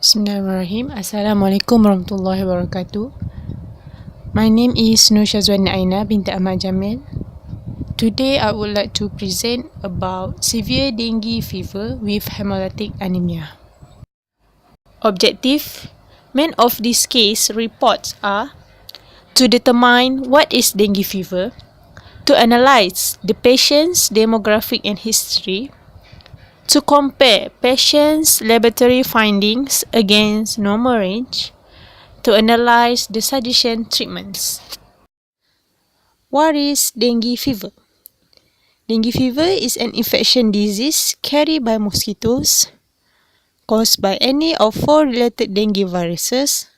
Bismillahirrahmanirrahim. Assalamualaikum warahmatullahi wabarakatuh. My name is Nur Syazwan Aina binti Ahmad Jamil. Today I would like to present about severe dengue fever with hemolytic anemia. Objective: main of this case reports are to determine what is dengue fever, to analyze the patient's demographic and history, to compare patient's laboratory findings against normal range, to analyze the suggestion treatments. What is dengue fever? Dengue fever is an infection disease carried by mosquitoes, caused by any of 4 related dengue viruses.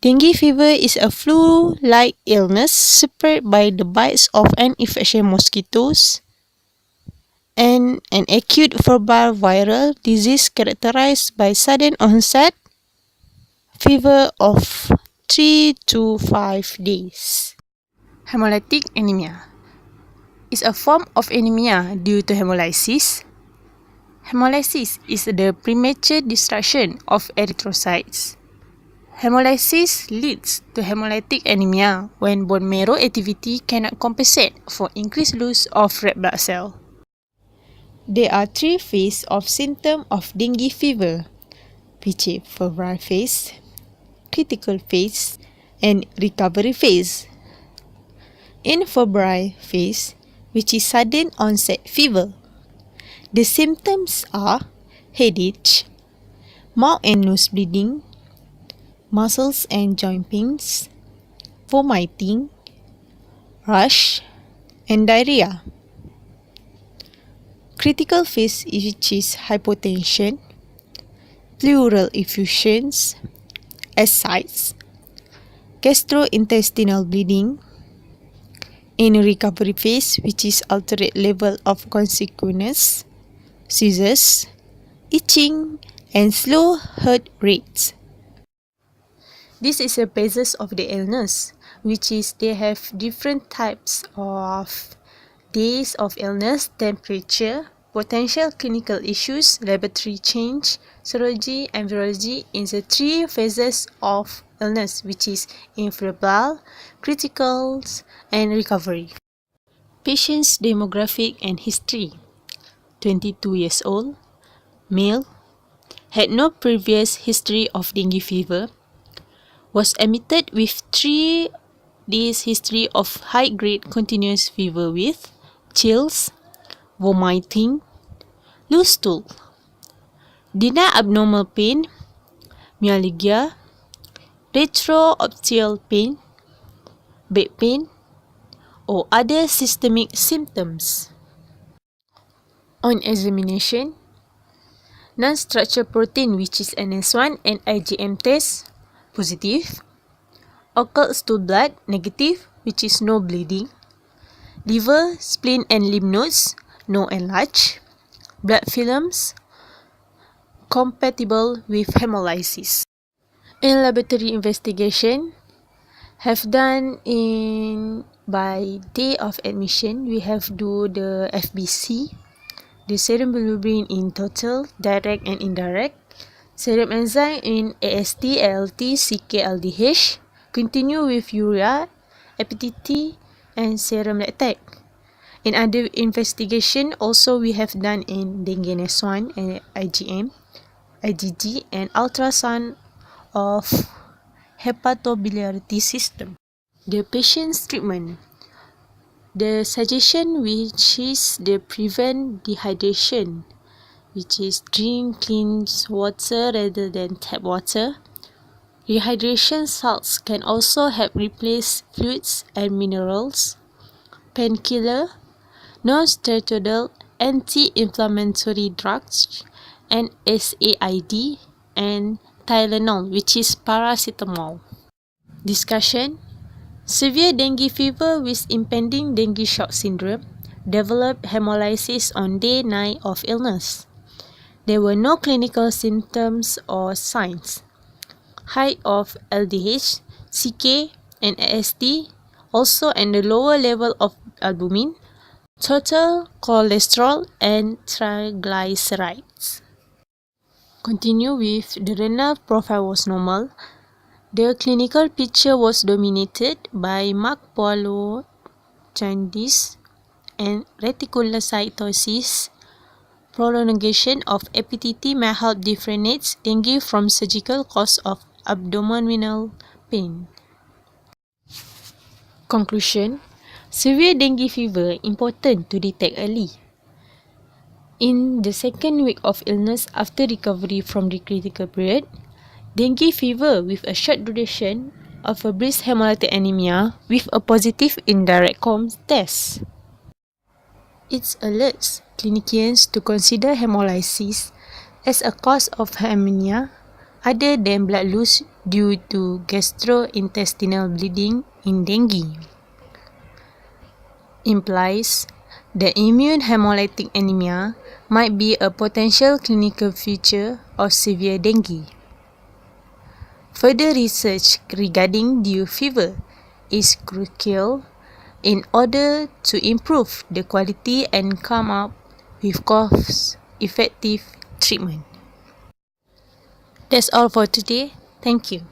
Dengue fever is a flu-like illness spread by the bites of an infectious mosquitoes and an acute febrile viral disease characterized by sudden onset, fever of 3 to 5 days. Haemolytic anemia is a form of anemia due to hemolysis. Hemolysis is the premature destruction of erythrocytes. Hemolysis leads to hemolytic anemia when bone marrow activity cannot compensate for increased loss of red blood cells. There are 3 phases of symptoms of dengue fever, which is febrile phase, critical phase, and recovery phase. In febrile phase, which is sudden onset fever, the symptoms are headache, mouth and nose bleeding, muscles and joint pains, vomiting, rash, and diarrhea. Critical phase, which is hypotension, pleural effusions, ascites, gastrointestinal bleeding. In recovery phase, which is altered level of consciousness, seizures, itching, and slow heart rates. This is a basis of the illness, which is they have different types of days of illness, temperature, potential clinical issues, laboratory change, serology, and virology in the 3 phases of illness, which is febrile, criticals, and recovery. Patient's demographic and history: 22 years old, male, had no previous history of dengue fever, was admitted with 3 days history of high-grade continuous fever with chills, vomiting, loose stool, denied abnormal pain, myalgia, retrooptial pain, back pain, or other systemic symptoms. On examination, non-structured protein, which is NS1 and IgM test, positive. Occult stool blood, negative, which is no bleeding. Liver, spleen, and lymph nodes, no enlarged. Blood films, compatible with hemolysis. In laboratory investigation, have done by day of admission, we have do the FBC, the serum bilirubin in total, direct and indirect, serum enzyme in AST, ALT, CK, LDH, continue with urea, APTT, and serum lactate. In other investigation, also we have done in dengue NS1 and IgM, IgG, and ultrasound of hepatobiliary system. The patient's treatment. The suggestion, which is the prevent dehydration, which is drink clean water rather than tap water. Rehydration salts can also help replace fluids and minerals. Painkiller, non-steroidal anti-inflammatory drugs, and SAID, and Tylenol, which is paracetamol. Discussion: severe dengue fever with impending dengue shock syndrome developed hemolysis on day 9 of illness. There were no clinical symptoms or signs. Height of LDH, CK, and AST, also and the lower level of albumin, total cholesterol, and triglycerides. Continue with the renal profile was normal. The clinical picture was dominated by marked polyp jaundice and reticulocytosis. Prolongation of APTT may help differentiate dengue from surgical cause of abdominal pain. Conclusion: severe dengue fever important to detect early. In the second week of illness after recovery from the critical period, dengue fever with a short duration of a brief hemolytic anemia with a positive indirect COMS test. It alerts clinicians to consider hemolysis as a cause of anemia other than blood loss due to gastrointestinal bleeding in dengue. Implies the immune hemolytic anemia might be a potential clinical feature of severe dengue. Further research regarding dengue fever is crucial in order to improve the quality and come up with cost-effective treatment. That's all for today. Thank you.